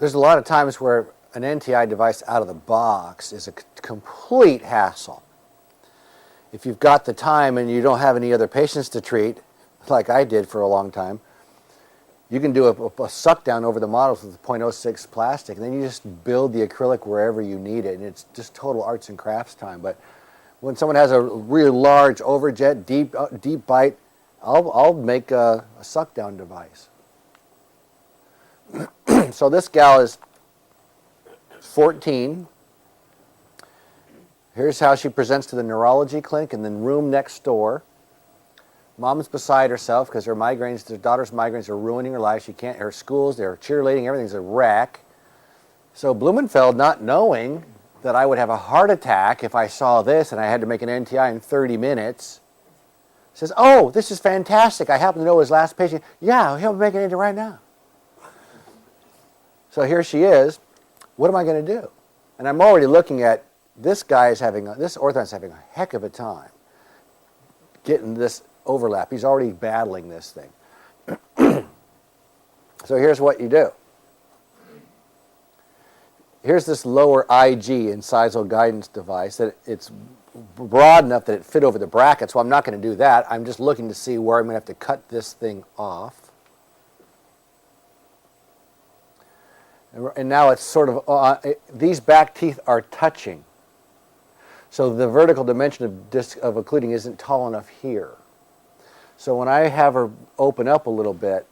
there's a lot of times where an NTI device out of the box is a complete hassle. If you've got the time and you don't have any other patients to treat, like I did for a long time, you can do a suck down over the models with 0.06 plastic, and then you just build the acrylic wherever you need it, and it's just total arts and crafts time. But when someone has a really large overjet, deep bite, I'll make a suck down device. So this gal is 14. Here's how she presents to the neurology clinic in the room next door. Mom's beside herself because her daughter's migraines are ruining her life. She can't, her schools, their cheerleading, everything's a wreck. So Blumenfeld, not knowing that I would have a heart attack if I saw this and I had to make an NTI in 30 minutes, says, "Oh, this is fantastic. I happen to know his last patient. Yeah, he'll make an NTI right now." So here she is. What am I going to do? And I'm already looking at this orthodontist having a heck of a time getting this overlap. He's already battling this thing. So here's what you do. Here's this lower IG incisal guidance device that it's broad enough that it fit over the bracket, so I'm not going to do that. I'm just looking to see where I'm going to have to cut this thing off. And now it's sort of, these back teeth are touching. So the vertical dimension of occluding isn't tall enough here. So when I have her open up a little bit,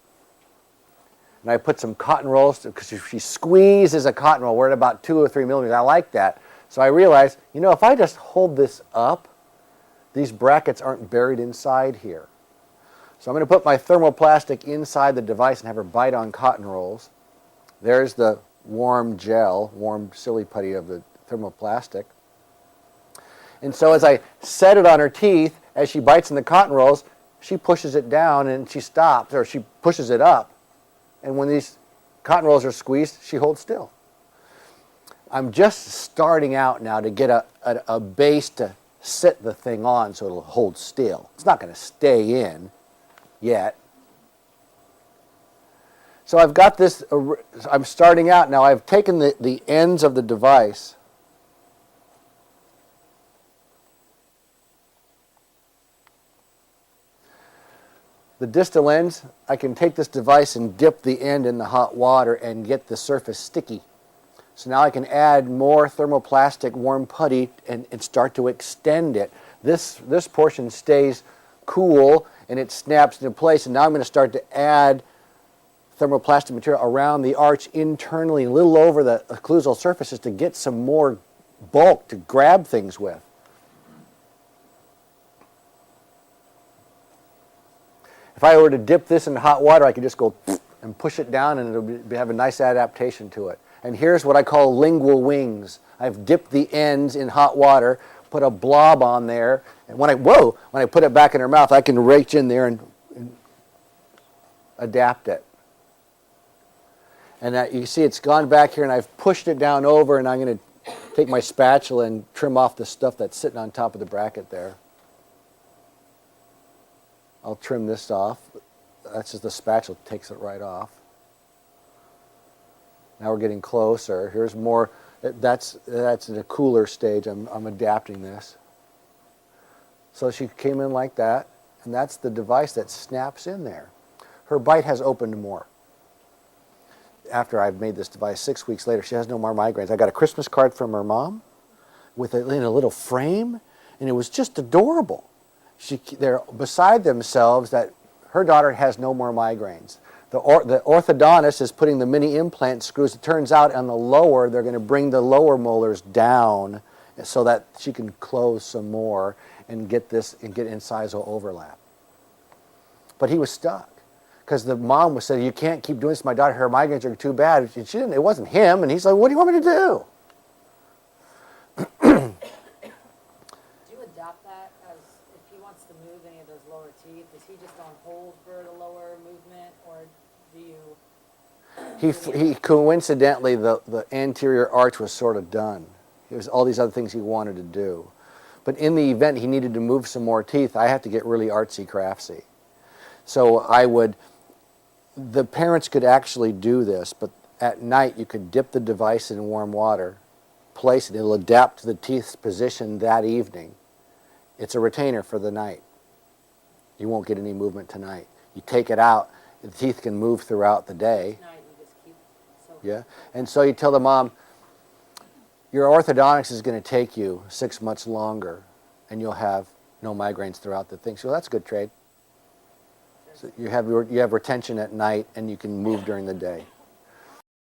and I put some cotton rolls, because if she squeezes a cotton roll, we're at about 2 or 3 millimeters. I like that. So I realized, you know, if I just hold this up, these brackets aren't buried inside here. So I'm going to put my thermoplastic inside the device and have her bite on cotton rolls. There's the warm gel, warm silly putty of the thermoplastic. And so as I set it on her teeth, as she bites in the cotton rolls, she pushes it down and she stops, or she pushes it up. And when these cotton rolls are squeezed, she holds still. I'm just starting out now to get a base to sit the thing on so it'll hold still. It's not going to stay in yet. So I've got this, I'm starting out now. I've taken the ends of the device. The distal ends, I can take this device and dip the end in the hot water and get the surface sticky. So now I can add more thermoplastic warm putty and start to extend it. This portion stays cool and it snaps into place, and now I'm going to start to add thermoplastic material around the arch internally, a little over the occlusal surfaces to get some more bulk to grab things with. If I were to dip this in hot water, I could just go and push it down and it'll have a nice adaptation to it. And here's what I call lingual wings. I've dipped the ends in hot water, put a blob on there, and when I put it back in her mouth, I can reach in there and adapt it. And you see it's gone back here, and I've pushed it down over, and I'm going to take my spatula and trim off the stuff that's sitting on top of the bracket there. I'll trim this off. That's just the spatula takes it right off. Now we're getting closer. Here's more. That's in a cooler stage. I'm adapting this. So she came in like that, and that's the device that snaps in there. Her bite has opened more. After I've made this device, 6 weeks later, she has no more migraines. I got a Christmas card from her mom with in a little frame, and it was just adorable. They're beside themselves that her daughter has no more migraines. The orthodontist is putting the mini implant screws. It turns out on the lower, they're going to bring the lower molars down so that she can close some more and get incisal overlap. But he was stuck because the mom was saying, "You can't keep doing this to my daughter. Her migraines are too bad." She didn't. It wasn't him, and he's like, "What do you want me to do?" He coincidentally, the anterior arch was sort of done. It was all these other things he wanted to do. But in the event he needed to move some more teeth, I have to get really artsy craftsy. So the parents could actually do this, but at night you could dip the device in warm water, place it, it'll adapt to the teeth's position that evening. It's a retainer for the night. You won't get any movement tonight. You take it out, the teeth can move throughout the day. Night you just keep Yeah, and so you tell the mom, your orthodontics is going to take you 6 months longer, and you'll have no migraines throughout the thing. So that's a good trade. So you have retention at night, and you can move during the day.